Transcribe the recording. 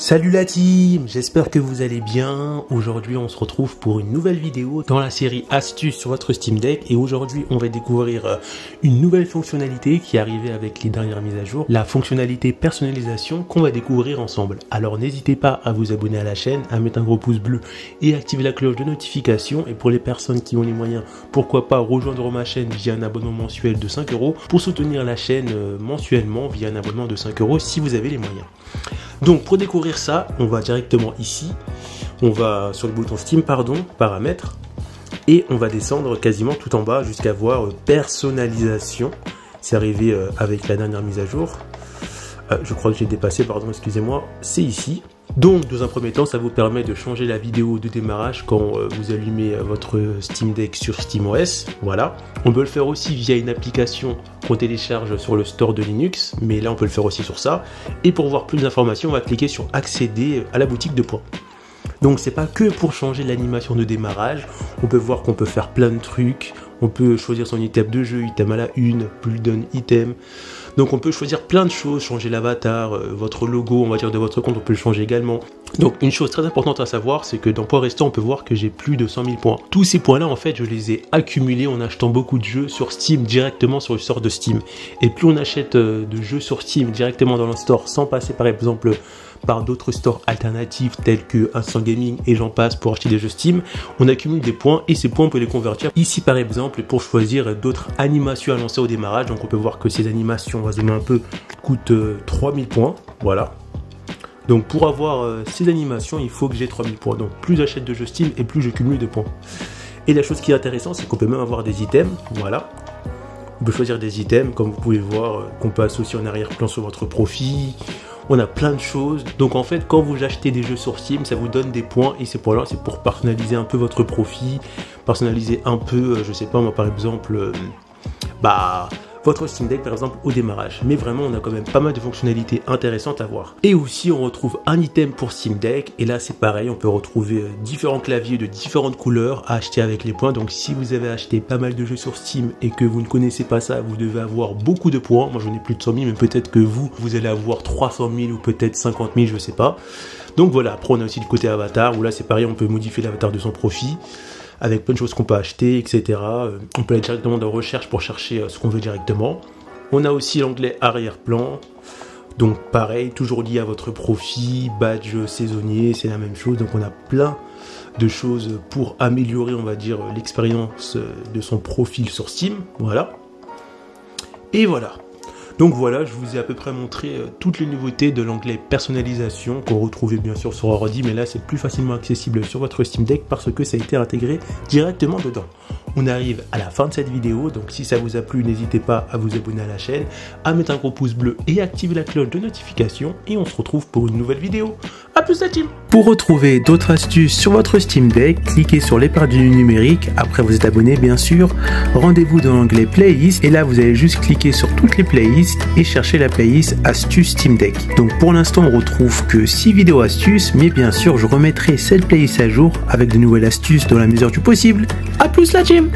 Salut la team, j'espère que vous allez bien. Aujourd'hui on se retrouve pour une nouvelle vidéo dans la série astuces sur votre Steam Deck. Et aujourd'hui on va découvrir une nouvelle fonctionnalité qui est arrivée avec les dernières mises à jour. La fonctionnalité personnalisation qu'on va découvrir ensemble. Alors n'hésitez pas à vous abonner à la chaîne, à mettre un gros pouce bleu et activer la cloche de notification. Et pour les personnes qui ont les moyens, pourquoi pas rejoindre ma chaîne via un abonnement mensuel de 5 € pour soutenir la chaîne mensuellement via un abonnement de 5 € si vous avez les moyens. Donc pour découvrir ça, on va directement ici, on va sur le bouton Steam, paramètres, et on va descendre quasiment tout en bas jusqu'à voir personnalisation. C'est arrivé avec la dernière mise à jour. Je crois que j'ai dépassé, excusez-moi, c'est ici. Donc dans un premier temps, ça vous permet de changer la vidéo de démarrage quand vous allumez votre Steam Deck sur SteamOS. Voilà. On peut le faire aussi via une application qu'on télécharge sur le store de Linux, mais là on peut le faire aussi sur ça. Et pour voir plus d'informations, on va cliquer sur accéder à la boutique de points. Donc c'est pas que pour changer l'animation de démarrage, on peut voir qu'on peut faire plein de trucs, on peut choisir son item de jeu, item à la une, pull down item. Donc on peut choisir plein de choses, changer l'avatar, votre logo on va dire de votre compte, on peut le changer également. Donc une chose très importante à savoir, c'est que dans Points Restants on peut voir que j'ai plus de 100 000 points. Tous ces points là en fait je les ai accumulés en achetant beaucoup de jeux sur Steam directement sur le store de Steam. Et plus on achète de jeux sur Steam directement dans le store sans passer par exemple par d'autres stores alternatifs tels que Instant Gaming et j'en passe pour acheter des jeux Steam, on accumule des points et ces points on peut les convertir ici par exemple pour choisir d'autres animations à lancer au démarrage. Donc on peut voir que ces animations, on va zoomer un peu, coûtent 3000 points, voilà. Donc pour avoir ces animations il faut que j'ai 3000 points, donc plus j'achète de jeux Steam et plus je cumule de points. Et la chose qui est intéressante c'est qu'on peut même avoir des items, voilà. On peut choisir des items comme vous pouvez voir qu'on peut associer en arrière-plan sur votre profil. On a plein de choses, donc en fait quand vous achetez des jeux sur Steam ça vous donne des points et ces points là c'est pour personnaliser un peu votre profil, personnaliser un peu, je sais pas moi par exemple, votre Steam Deck par exemple au démarrage. Mais vraiment on a quand même pas mal de fonctionnalités intéressantes à voir. Et aussi on retrouve un item pour Steam Deck et là c'est pareil, on peut retrouver différents claviers de différentes couleurs à acheter avec les points. Donc si vous avez acheté pas mal de jeux sur Steam et que vous ne connaissez pas ça, vous devez avoir beaucoup de points. Moi j'en ai plus de 100 000 mais peut-être que vous allez avoir 300 000 ou peut-être 50 000, je sais pas. Donc voilà, après on a aussi le côté avatar où là c'est pareil, on peut modifier l'avatar de son profil avec plein de choses qu'on peut acheter, etc. On peut aller directement dans recherche pour chercher ce qu'on veut directement. On a aussi l'onglet arrière-plan. Donc pareil, toujours lié à votre profil, badge saisonnier, c'est la même chose. Donc on a plein de choses pour améliorer, on va dire, l'expérience de son profil sur Steam. Voilà. Et voilà. Donc voilà, je vous ai à peu près montré toutes les nouveautés de l'onglet personnalisation qu'on retrouvait bien sûr sur ordi, mais là c'est plus facilement accessible sur votre Steam Deck parce que ça a été intégré directement dedans. On arrive à la fin de cette vidéo, donc si ça vous a plu, n'hésitez pas à vous abonner à la chaîne, à mettre un gros pouce bleu et activer la cloche de notification et on se retrouve pour une nouvelle vidéo. A plus la team! Pour retrouver d'autres astuces sur votre Steam Deck, cliquez sur l'épingle du numérique, après vous êtes abonné bien sûr, rendez-vous dans l'onglet playlist et là vous allez juste cliquer sur toutes les playlists et chercher la playlist astuces Steam Deck. Donc pour l'instant on retrouve que 6 vidéos astuces, mais bien sûr je remettrai cette playlist à jour avec de nouvelles astuces dans la mesure du possible. A plus la team!